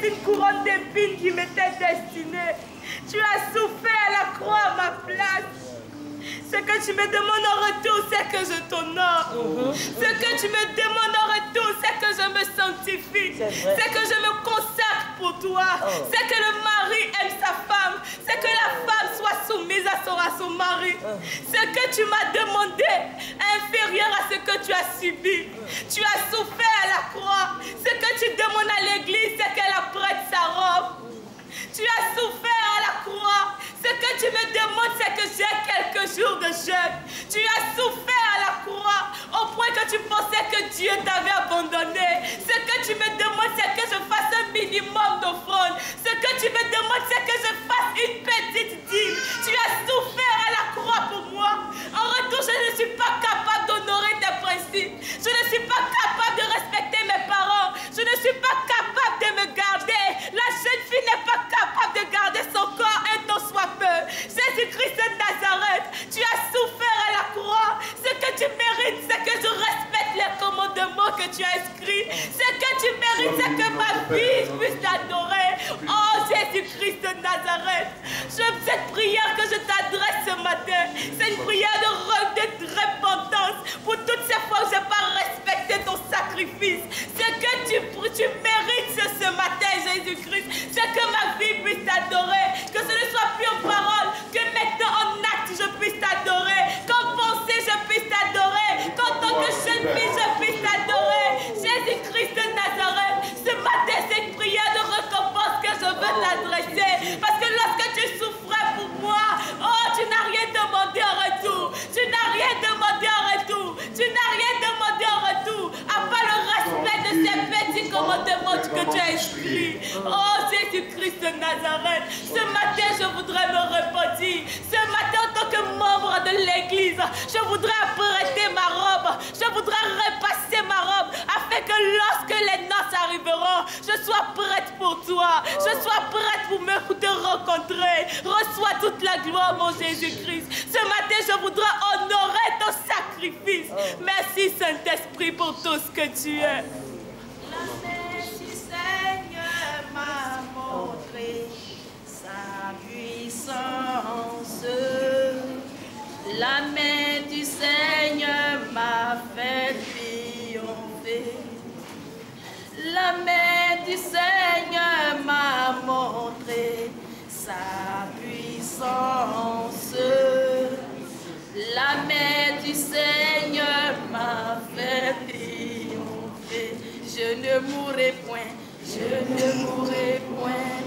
c'est une couronne d'épines qui m'était destinée. Tu as souffert à la croix à ma place. Ce que tu me demandes en retour, c'est que je t'honore. Ce que tu me demandes en retour, c'est que je me sanctifie. C'est que je me consacre pour toi. C'est que le mari aime sa femme. C'est que la femme soit soumise à son mari. Ce que tu m'as demandé est inférieur à ce que tu as subi. Tu as souffert à la croix. Ce que tu demandes à l'église, c'est qu'elle apprête sa robe. Tu as souffert à la croix. Ce que tu me demandes, c'est que j'ai quelques jours de jeûne. Tu as souffert à la croix au point que tu pensais que Dieu t'avait abandonné. Ce que tu me demandes, c'est que je fasse un minimum d'offrande. Ce que tu me demandes, c'est que je fasse une petite dîme. Tu as souffert à la croix pour moi. En retour, je ne suis pas capable d'honorer tes principes. Je ne suis pas capable de respecter mes parents. Je ne suis pas capable de me garder. La jeune fille n'est pas capable de garder son corps un temps soit peu. Jésus-Christ de Nazareth, tu as souffert à la croix. Ce que tu mérites, c'est que je respecte les commandements que tu as inscrits. Ce que tu mérites, c'est que ma vie puisse t'adorer. Oh Jésus-Christ de Nazareth, cette prière que je t'adresse ce matin, c'est une prière de repentance pour toutes ces fois où je n'ai pas respecté ton sacrifice. Ce que tu mérites ce matin, Jésus-Christ, c'est que ma vie puisse t'adorer, que ce ne soit plus en parole, que maintenant en acte je puisse t'adorer, qu'en pensée je puisse t'adorer, qu'en tant que jeune fille je puisse t'adorer. Jésus-Christ de Nazareth, ce matin c'est une prière de récompense que je veux t'adresser, parce que lorsque tu souffrais pour moi, oh tu n'as rien demandé en retour, tu n'as rien demandé en retour, tu n'as rien demandé en retour, à part le respect de ces petits commandements que tu as écrits. Oh Jésus-Christ de Nazareth, ce matin je voudrais me repentir. Ce matin en tant que membre de l'église, je voudrais apprêter ma robe, je voudrais repasser ma robe, afin que lorsque les noces arriveront, je sois prête pour toi, je sois prête pour te rencontrer. Reçois toute la gloire, mon Jésus-Christ. Ce matin je voudrais honorer ton sacrifice. Merci Saint-Esprit pour tout ce que tu es. La main du Seigneur m'a montré sa puissance. La main du Seigneur m'a fait triompher. La main du Seigneur m'a montré sa puissance. La main du Seigneur m'a fait triompher. Je ne mourrai point, je ne mourrai point,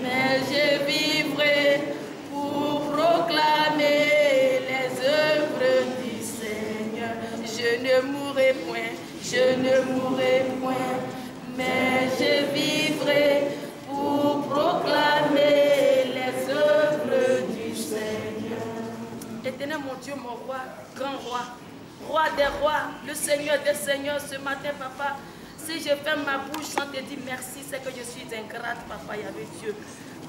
mais je vivrai pour proclamer les œuvres du Seigneur. Je ne mourrai point, je ne mourrai point, mais je vivrai pour proclamer les œuvres du Seigneur. Éternel mon Dieu, mon roi, grand roi, roi des rois, le Seigneur des seigneurs, ce matin, papa, si je ferme ma bouche sans te dire merci, c'est que je suis ingrate, papa Yahvé Dieu.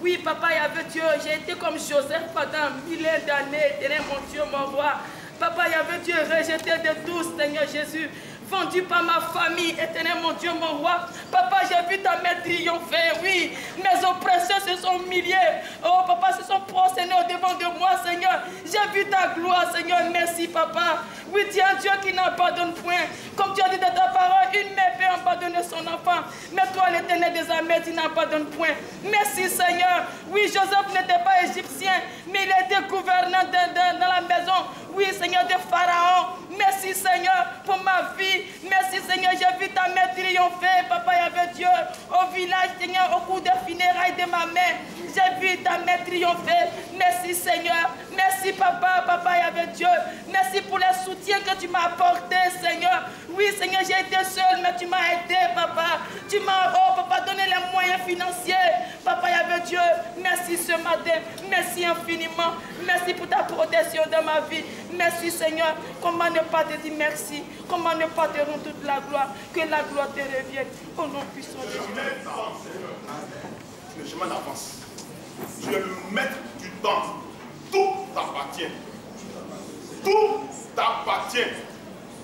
Oui, papa Yahvé Dieu, j'ai été comme Joseph pendant milliers d'années, éternel mon Dieu, mon roi. Papa Yahvé Dieu, rejeté de tous, Seigneur Jésus, vendu par ma famille, éternel mon Dieu, mon roi. Papa, j'ai vu ta main triompher, oui. Mes oppresseurs se sont humiliés. Oh, papa, se sont prosternés au devant de moi, Seigneur. J'ai vu ta gloire, Seigneur. Merci, papa. Oui, tu es un Dieu qui n'abandonne point. Comme tu as dit dans ta parole, une mère peut abandonner son enfant. Mais toi, l'éternel des armées, tu n'abandonnes point. Merci, Seigneur. Oui, Joseph n'était pas égyptien, mais il était gouvernant dans la maison. Oui, Seigneur, de Pharaon. Merci, Seigneur, pour ma vie. Merci, Seigneur, j'ai vu ta main triompher, papa Yahvé Dieu, au village, Seigneur, au cours des funérailles de ma mère. J'ai vu ta main triompher. Merci, Seigneur. Merci, papa, papa Yahvé Dieu. Merci pour les soutiens que tu m'as apportés, Seigneur. Oui, Seigneur, j'ai été seul, mais tu m'as aidé, papa. Tu m'as, oh, papa, donné les moyens financiers. Papa Yahvé Dieu, merci ce matin. Merci infiniment. Merci pour ta protection dans ma vie. Merci, Seigneur. Comment ne pas te dire merci? Comment ne pas te rendre toute la gloire? Que la gloire te revienne. Au nom puissant de Jésus. Le chemin d'avance. Tu es le maître du temps. Tout t'appartient. Tout t'appartient.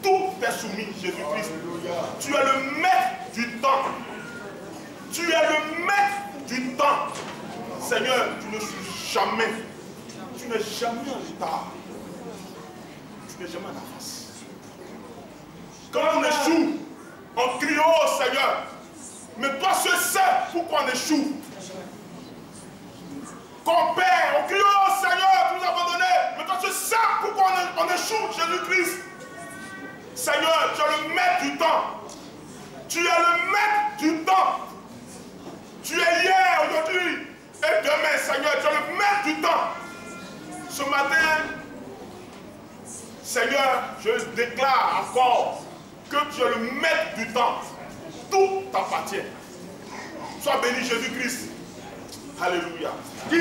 Tout t'est soumis, Jésus-Christ. Tu es le maître du temps. Tu es le maître du temps. Seigneur, tu ne suis jamais. Tu n'es jamais en retard. Tu n'es jamais en avance. Quand on échoue, on crie oh Seigneur. Mais toi seul sais pourquoi on échoue. Qu'on perd, on crie oh Seigneur, tu nous as abandonnés. Mais toi seul sais pourquoi on échoue, Jésus-Christ. Seigneur, tu es le maître du temps. Tu es le maître du temps. Tu es hier, aujourd'hui et demain, Seigneur. Tu es le maître du temps. Ce matin, Seigneur, je déclare encore que tu es le maître du temps. Tout t'appartient. Sois béni, Jésus-Christ. Alléluia. Qui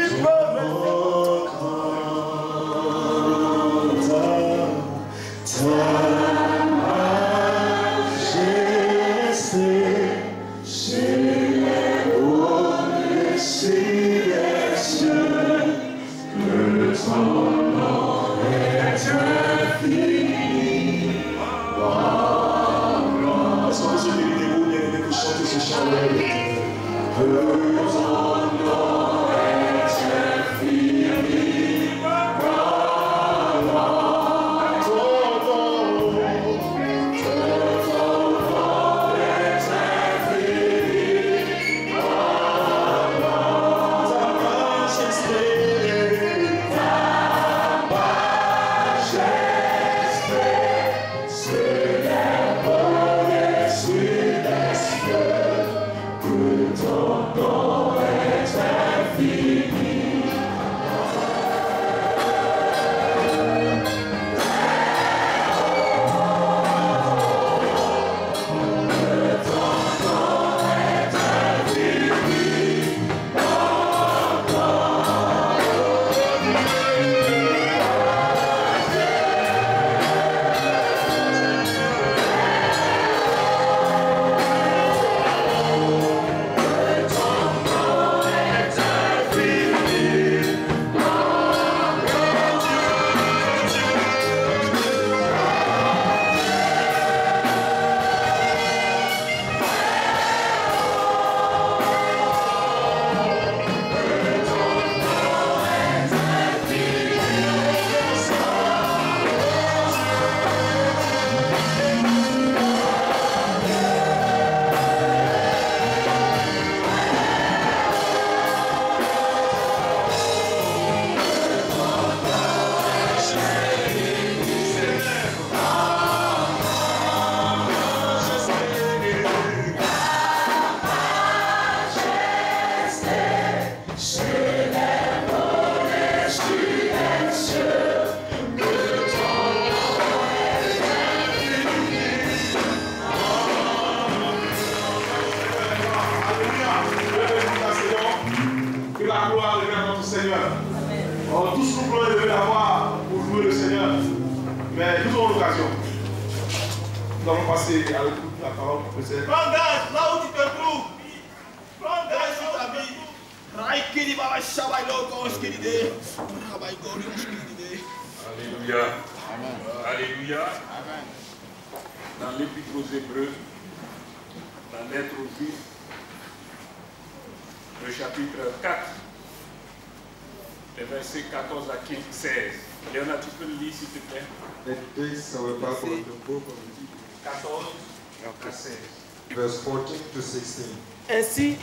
Ainsi,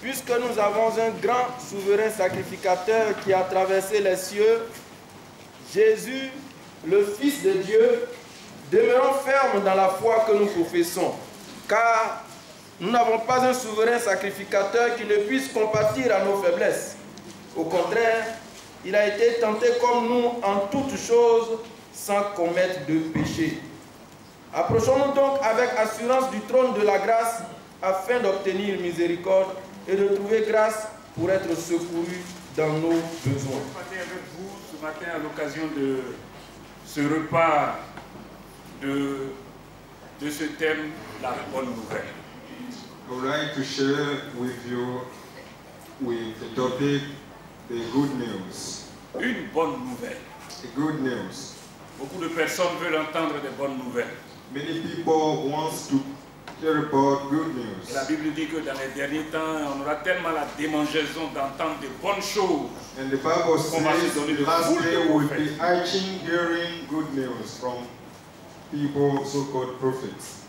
puisque nous avons un grand souverain sacrificateur qui a traversé les cieux, Jésus, le Fils de Dieu, demeurons fermes dans la foi que nous professons, car nous n'avons pas un souverain sacrificateur qui ne puisse compatir à nos faiblesses. Au contraire, il a été tenté comme nous en toutes choses, sans commettre de péché. Approchons-nous donc avec assurance du trône de la grâce afin d'obtenir miséricorde et de trouver grâce pour être secourus dans nos besoins. Je parler avec vous ce matin à l'occasion de ce repas de ce thème, la bonne nouvelle. I would like to share with you with the topic, the good news. Une bonne nouvelle. The good news. Beaucoup de personnes veulent entendre des bonnes nouvelles. Many people want to hear about good Et news. la Bible dit que dans les derniers temps, on aura tellement la démangeaison d'entendre de bonnes choses. And the Bible On va se says donner de last foule day de will prophètes. be itching hearing good news from people, so-called prophets.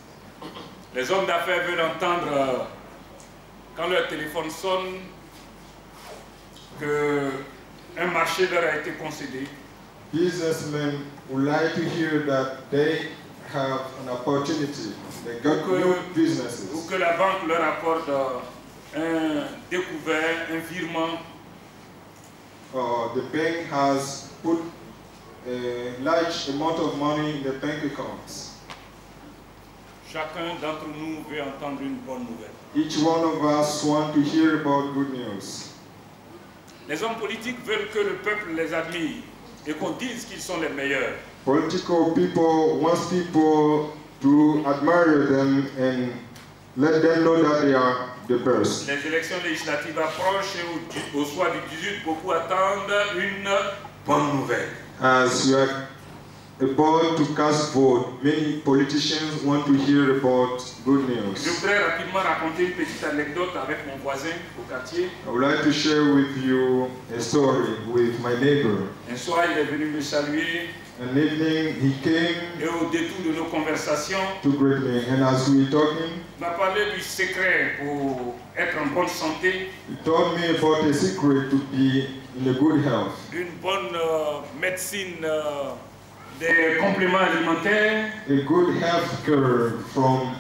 Les hommes d'affaires veulent entendre, quand leur téléphone sonne, qu'un marché leur a été concédé. Businessmen would like to hear that they have an opportunity. They got new Ou businesses. que la banque leur accorde un découvert, un virement. The bank has put a large amount of money in the bank accounts. Chacun d'entre nous veut entendre une bonne nouvelle. Each one of us want to hear about good news. Les hommes politiques veulent que le peuple les admire et qu'on dise qu'ils sont les meilleurs. Political people want people to admire them and let them know that they are the best. Les élections législatives approchent et au soir du 18, beaucoup attendent une bonne nouvelle. As we are about to cast vote, many politicians want to hear about good Je news. voudrais rapidement raconter une petite anecdote avec mon voisin au quartier. I would like to share with you a story with my neighbor. Un soir, il est venu me saluer An evening he came et au détour de nos conversations, to greet me, and as we were talking, il m'a parlé du secret pour être en bonne santé, he told me about a secret to be in a good health. une bonne médecine des compléments alimentaires, A good health care from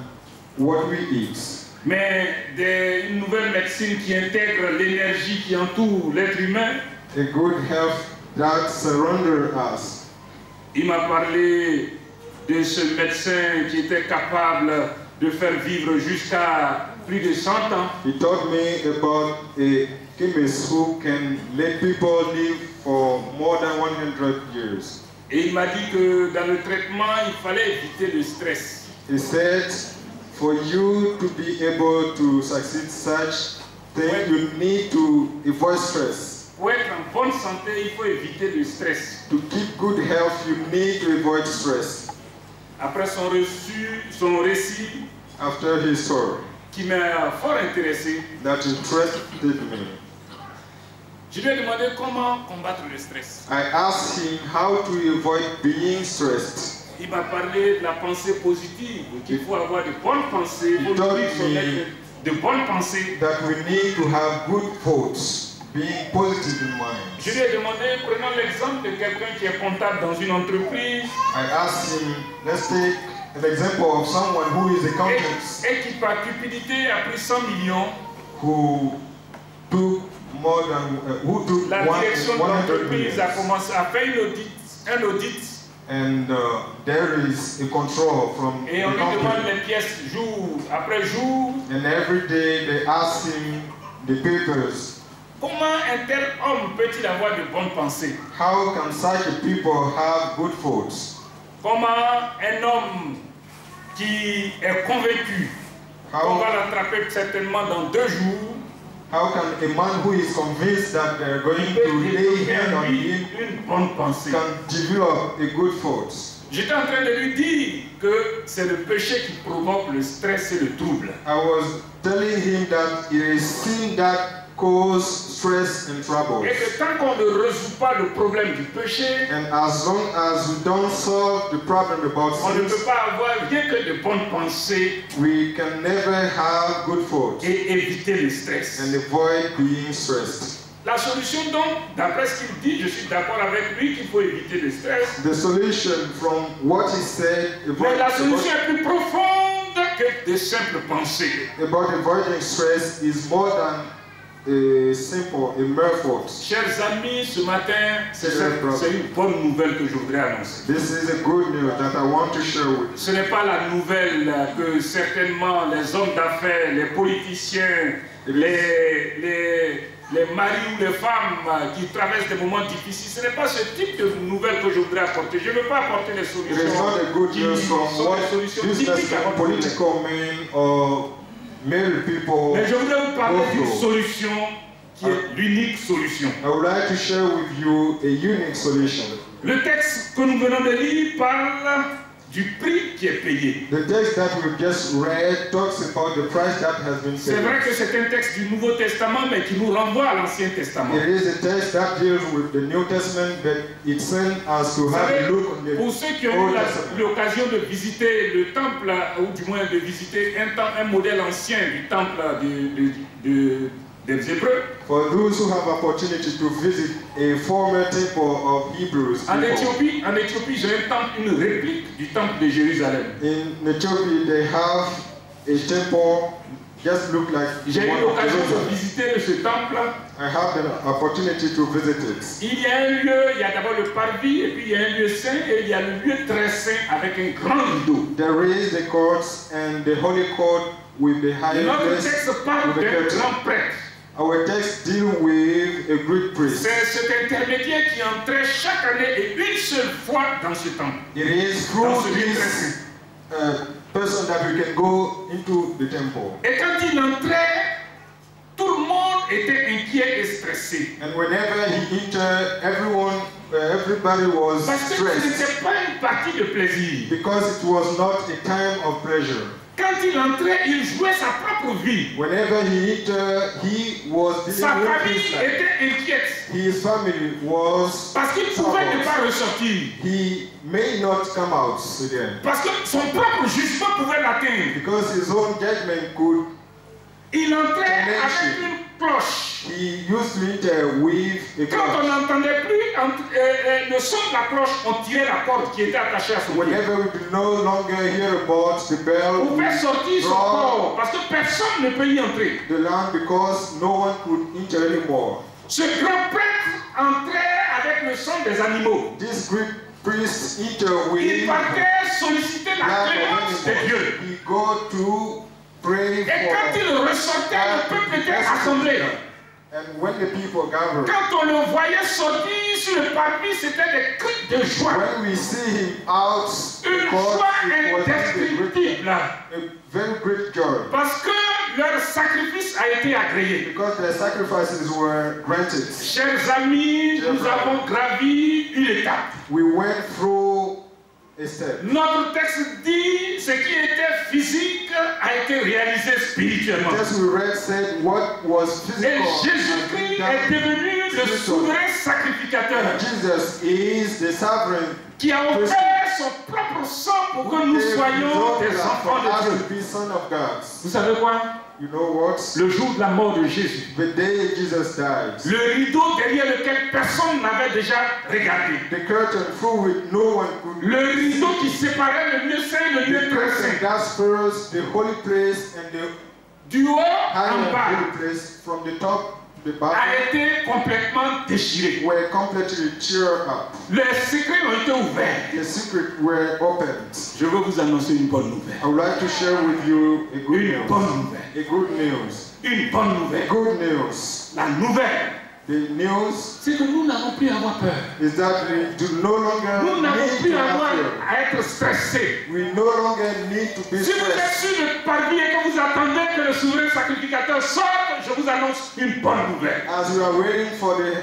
what we eat. mais une nouvelle médecine qui intègre l'énergie qui entoure l'être humain. A good health that surrender us. Il m'a parlé de ce médecin qui était capable de faire vivre jusqu'à plus de 100 ans. He told me about a chemist who can let people live for more than 100 years. Et il m'a dit que dans le traitement, il fallait éviter le stress. He said, for you to be able to succeed such thing, you need to avoid stress. Pour être en bonne santé, il faut éviter le stress. To keep good health, you need to avoid stress. Après son récit, After his story, qui m'a fort intéressé, that interested me, je lui ai demandé comment combattre le stress. I asked him how to avoid being stressed. Il m'a parlé de la pensée positive, qu'il faut avoir de bonnes pensées, il faut told nourrir son me être de bonnes pensées. That we need to have good thoughts, being positive in mind. Je lui ai demandé, prenons l'exemple de quelqu'un qui est comptable dans une entreprise I asked him, let's take an example of someone who is accountant, et qui par cupidité a pris 100 millions. who took more than La direction de 100 l'entreprise a million. commencé à faire un audit And there is a control from et on the lui demande company. les pièces jour après jour. And every day they ask him the papers. Comment un tel homme peut-il avoir de bonnes pensées? How can such people have good thoughts? Comment un homme qui est convaincu qu'on va l'attraper certainement dans 2 jours How can a man who is convinced that they're going peut to lay développer hand en on lui him une bonne pensée? can develop a good thought? J'étais en train de lui dire que c'est le péché qui provoque le stress et le trouble. I was telling him that it is sin that causes stress and trouble. Et que tant qu'on ne résout pas le problème du péché, And as long as we don't solve the problem about on ne peut sin, pas avoir rien que de bonnes pensées we can never have good thoughts et éviter le stress. and avoid being stressed. La solution donc, d'après ce qu'il dit, je suis d'accord avec lui qu'il faut éviter le stress. The solution from what he said Mais la solution est plus profonde que de simples pensées. about avoiding stress is more than a simple, a mere thought. Chers amis, ce matin, c'est une bonne nouvelle que je voudrais annoncer. This is a good news that I want to share with you. Ce n'est pas la nouvelle que certainement les hommes d'affaires, les politiciens, les maris ou les femmes qui traversent des moments difficiles, ce n'est pas ce type de nouvelle que je voudrais apporter. Je ne veux pas apporter les It solutions is not a good qui news from sont what des solutions typiques à businessmen, votre problème. political men, or married people. Mais je voudrais vous parler d'une go solution qui est l'unique solution. I would like to share with you a unique solution. Le texte que nous venons de lire parle du prix qui est payé. The text that we just read talks about the price that has been C'est paid. vrai que c'est un texte du Nouveau Testament, mais qui nous renvoie à l'Ancien Testament. It is a text that deals with the New Testament, but it sends us to Vous have savez, a look on the pour ceux qui ont eu Old Testament. l'occasion de visiter le temple, ou du moins de visiter un modèle ancien du temple des Hébreux, For those who have opportunity to visit a former temple of Hebrews en people, Éthiopie, j'ai un temple, une réplique du temple de Jérusalem. in Ethiopia they have a temple just look like J'ai the eu one of l'occasion de Jerusalem. visiter ce temple. I have the opportunity to visit it. Il y a un lieu, il y a d'abord le parvis, et puis il y a un lieu saint, et il y a le lieu très saint avec un grand rideau. There is the courts and the holy court with the high Notre place texte parle with the d'un curtain. grand prêtre. Our text deal with a great priest. C'est cet intermédiaire qui entrait chaque année et une seule fois dans ce temple. It is Dans through ce lieu très this saint. person that we can go into the temple. Et quand il entrait, tout le monde était inquiet et stressé. And whenever he entered, everybody was Parce que ce stressed n'était pas une partie de plaisir. because it was not a time of pleasure. Quand il entrait, il jouait sa propre vie. Whenever he entered, he was Sa dealing with famille his life. était inquiète. His family was Parce qu'il pouvait ne pas troubled. ressortir. He may not come out again Parce que son propre jugement pouvait l'atteindre. because his own judgment could. Il entrait avec une cloche. He used to enter with a Quand on clock. n'entendait plus le son de la cloche, on tirait la corde qui était attachée à son pied. Whenever we could no longer hear about the bell, On pouvait sortir son draw corps parce que personne ne peut y entrer. the land because no one could enter anymore. Ce grand prêtre entrait avec le son des animaux. This great priest entered with Il partait solliciter la land clémence of de animals. Dieu. He go to pray Et quand for. il ressortait, le peuple était assemblé. And when the people gathered, Quand on le voyait sortir sur le parvis, c'était des cris de joie. when we see him out, Une because joie it was a indescriptible. very great joy. Parce que leur sacrifice a été agréé. Because their sacrifices were granted. Chers amis, nous avons gravi une étape. We went through a step. Notre texte dit ce qui était physique a été réalisé spirituellement. Just we read said what was Et physical Jésus-Christ has est been done. devenu le souverain sacrificateur Jesus is the sovereign qui a offert son propre sang pour que nous soyons des enfants de Dieu. to be son of God. Vous savez quoi? You know what? Le jour de la mort de Jésus, The day Jesus died, le rideau derrière lequel personne n'avait déjà regardé, the curtain through which no one could le rideau qui séparait le lieu saint et le the lieu très curtain saint, that separates the holy place and the du haut high en and bas, holy place from the top to the a bottom été complètement déchiré. were completely teared up. Les secrets ont été ouverts. The secret were opened. Je veux vous annoncer une bonne nouvelle. I would like to share with you a good Une news. bonne nouvelle. A good news. Une bonne nouvelle. Good news. La nouvelle, The news c'est que nous n'avons plus à avoir peur. is that we do no longer Nous n'avons need plus to à avoir have fear. à être stressés. We no longer need to be Si vous êtes stressed. sur le parvis et que vous attendez que le souverain sacrificateur sorte, je vous annonce une bonne nouvelle. As we are waiting for the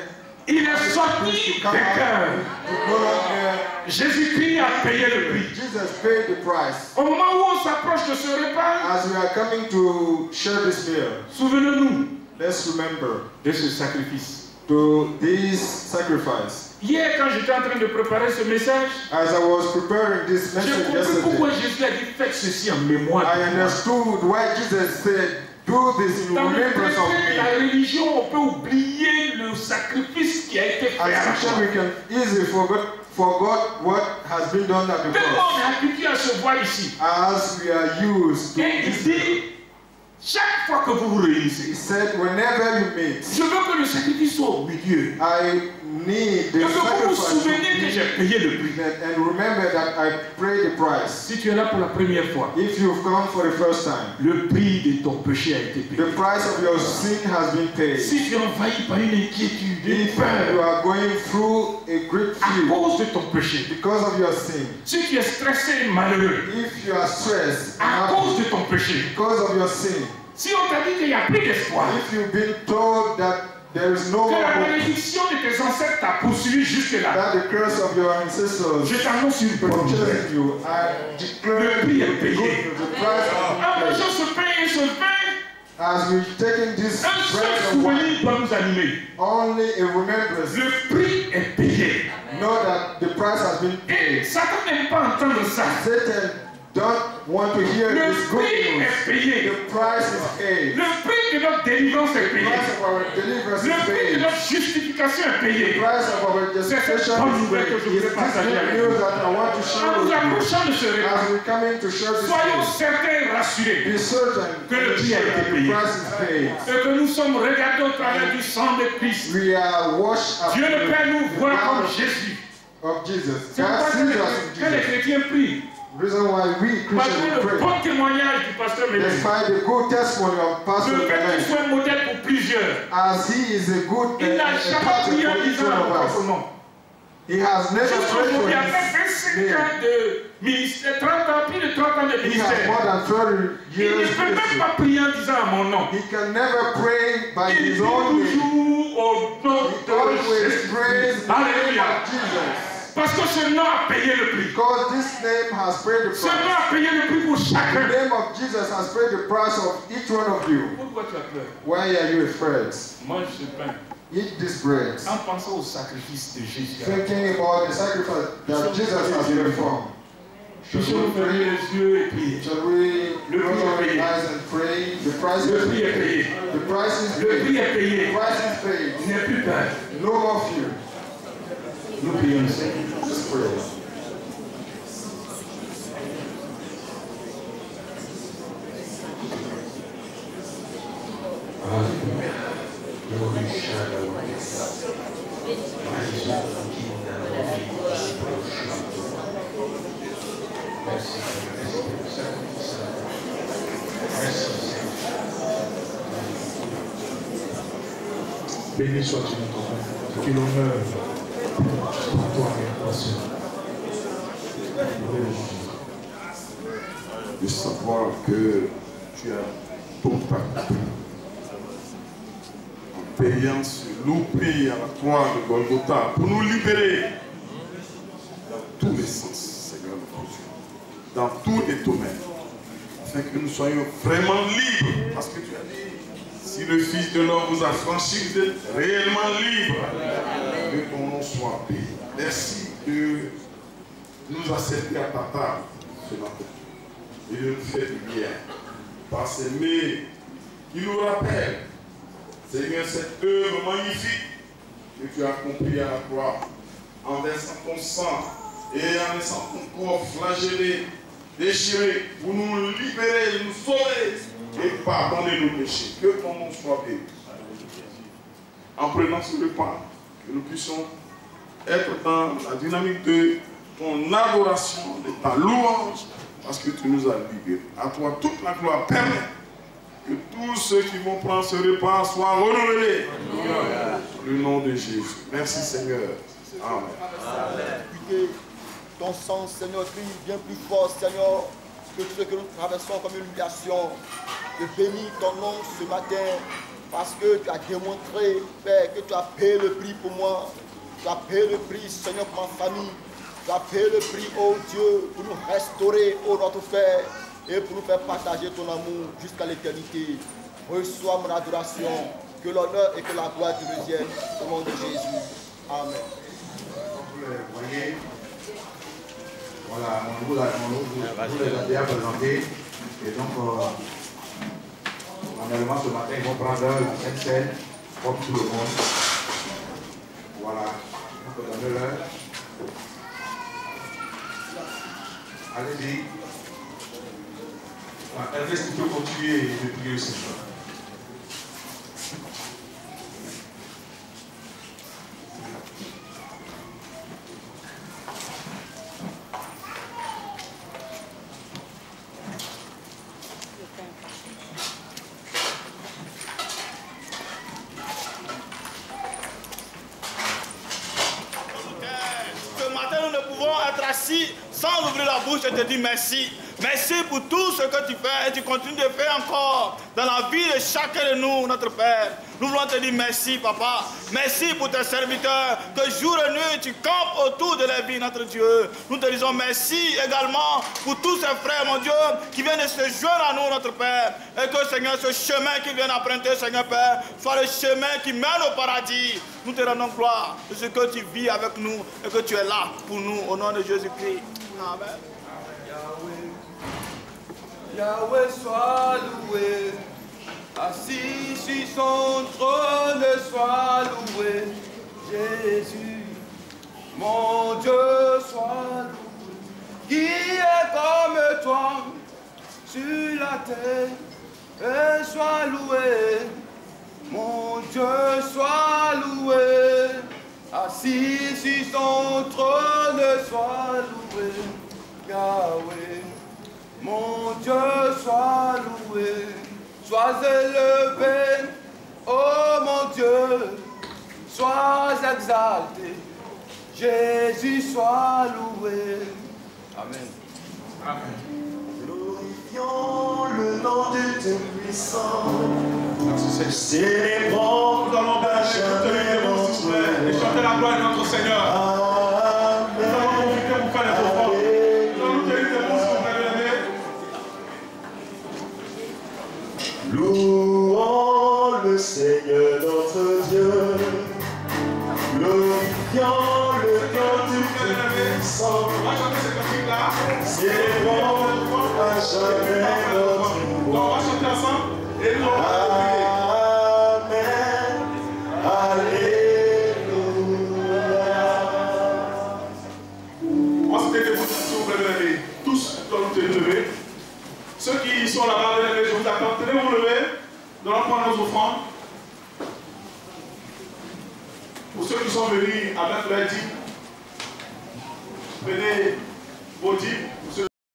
Il est sorti priest to des come out, cœurs. we no longer. Jésus-Christ a payé le prix. Jesus paid the price. Au moment où on s'approche de ce repas, As we are coming to share this meal, souvenez-nous let's remember de ce sacrifice. to this sacrifice. Hier, quand j'étais en train de préparer ce message, As I was preparing this j'ai message compris pourquoi yesterday, Jésus a dit faites ceci en mémoire I de moi. understood why Jesus said, "Do this in Dans le remembrance of traité de la me." religion, on peut oublier le sacrifice qui a été fait à la As Christian, croix. we can easily forgot what has been done at the Tellement cross. on est habitué à se voir ici. As we are used to Et il this. dit, chaque fois que vous vous He réunissez, said, whenever you meet, je veux que le sacrifice soit au milieu. I need Et the que vous vous sacrifice souveniez que j'ai payé le prix. and remember that I paid the price. Si tu es là pour la première fois, If you've come for the first time, le prix de ton péché a été payé. the price of your sin has been paid. Si tu es envahi par une inquiétude, une If you peur, are going through a great à fear cause de ton péché, because of your sin, si tu es stressé et malheureux, if you are stressed à cause and de ton péché, because of your sin, si on t'a dit qu'il n'y a plus d'espoir, if you've been told that There is no Que la more malédiction de tes ancêtres t'a poursuivi jusque-là. that the curse of your ancestors Je t'annonce une bonne nouvelle. purchased you. I declare Le prix est the payé. good, the price En of the mangeant ce pain et ce vin, as we taking this un seul bread and souvenir wine, doit nous animer. only a remembrance. Le prix est payé. Know that the price has been Et paid. Satan n'aime pas entendre ça. Satan don't want to hear Le this good prix news. est payé. The price is paid. Le prix de notre délivrance est The payé. price of our deliverance Le is prix de paid. notre justification est The payé. price of our justification bonne is nouvelle paid. que je It's voulais this partager avec good news vous. that I want to En share nous with you. approchant de ce repas, As we come in to share this soyons day, certains et rassurés be certain que le prix a été that the payé. price is paid. et que nous sommes regardés au travers du sang de Christ. We are washed up Dieu le Père nous voit comme blood Jésus. of Jesus. C'est God pourquoi sees us quand in les Jesus. chrétiens prient, Reason why we malgré Christians le pray, bon témoignage du pasteur Mélenchon, despite the good testimony of Pastor le fait qu'il Belen, soit un modèle pour plusieurs, as he is a good il n'a jamais pattern prié en for each disant one à of mon propre us. nom. He has never prayed for Jusqu'aujourd'hui, his après 25 name. ans de ministère, 30 ans, plus de 30 ans de He has ministère, more than 30 il ne years peut même ministry. pas prier en disant à mon nom. He can never pray by Il his dit own name. toujours au nom He de always Jésus. prays the name Alléluia. of Jesus. Parce que ce nom a payé le prix. Because this name has paid the Ce nom price. a payé le prix pour The chacun. name of Jesus has paid the price of each one of you. Pourquoi tu as peur? Why are you afraid? Mange ce pain Eat this bread, en pensant au sacrifice de Jésus. thinking about the sacrifice that Jesus has performed. Shall Puissions-nous we fermer pray? les yeux et prier. Shall we Le close prix est our payé. eyes and pray? The price Le is prix est payé. paid. The price is Le prix paid. est payé. The price is Il paid. n'y a plus peur. No more fear. Nous prions le Seigneur. Let's pray. Béni sois-tu notre Père, que l'honneur à toi et à Seigneur. De savoir que tu as tout accompli en payant ce lourd prix à la croix de Golgotha pour nous libérer dans tous les sens, Seigneur notre Dieu, dans tous les domaines, afin que nous soyons vraiment libres, parce que tu as dit, si le Fils de l'homme vous a franchi, vous êtes réellement libre. Que ton nom soit payé. Merci de nous accepter à ta table ce matin et de nous faire du bien par ces mails qui nous rappellent, Seigneur, cette œuvre magnifique que tu as accomplie à la croix en versant ton sang et en laissant ton corps flagellé, déchiré pour nous libérer, nous sauver et pardonner nos péchés. Que ton nom soit béni. En prenant ce repas, que nous puissions être dans la dynamique de ton adoration, de ta louange, parce que tu nous as libérés. À toi toute la gloire. Permets que tous ceux qui vont prendre ce repas soient renouvelés. Le nom de Jésus. Merci Seigneur. Amen. Que ton sang, Seigneur, brille bien plus fort, Seigneur, que tout ce que nous traversons comme une humiliation. Je bénis ton nom ce matin parce que tu as démontré, Père, que tu as payé le prix pour moi. Tu as payé le prix, Seigneur, pour ma famille. Tu as payé le prix, oh Dieu, pour nous restaurer, oh notre Père, et pour nous faire partager ton amour jusqu'à l'éternité. Reçois mon adoration, que l'honneur et que la gloire te reviennent au nom de Jésus. Amen. Vous le voyez, voilà, mon vous les a déjà présenté. Et donc, normalement, ce matin, ils vont prendre la Sainte Seine, comme tout le monde. Voilà, on peut donner l'heure. Allez-y. Ernest, tu peux continuer de prier aussi. Ce matin, nous ne pouvons être assis sans ouvrir la bouche et te dire merci. Merci pour tout ce que tu fais et tu continues de faire encore dans la vie de chacun de nous, notre Père. Nous voulons te dire merci, Papa. Merci pour tes serviteurs, que jour et nuit, tu campes autour de la vie, notre Dieu. Nous te disons merci également pour tous ces frères, mon Dieu, qui viennent de se joindre à nous, notre Père. Et que, Seigneur, ce chemin qu'ils viennent emprunter, Seigneur Père, soit le chemin qui mène au paradis. Nous te rendons gloire de ce que tu vis avec nous et que tu es là pour nous, au nom de Jésus-Christ. Amen. Yahweh soit loué, assis sur son trône, soit loué, Jésus, mon Dieu, soit loué, qui est comme toi sur la terre, et soit loué, mon Dieu, soit loué, assis sur son trône, soit loué, Yahweh. Mon Dieu, sois loué, sois élevé, oh mon Dieu, sois exalté, Jésus, sois loué. Amen. Amen. Glorifions le nom de Dieu puissant, célébrons nous allons chanter et chanter la gloire de notre Seigneur. Nous allons profiter pour faire les offrandes. Nous allons tenir des mots. Louons le Seigneur notre Dieu, glorifions le nom du Dieu puissant, célébrons à jamais notre On va chanter ensemble et nous Amen, Alléluia. on se fait des mots, s'il vous plaît, tous doivent nous lever. Ceux qui sont là-bas, je vous attends. Tenez vous lever. Nous allons prendre nos offrandes. Pour ceux qui sont venus avec leur dîme, venez vos dîmes.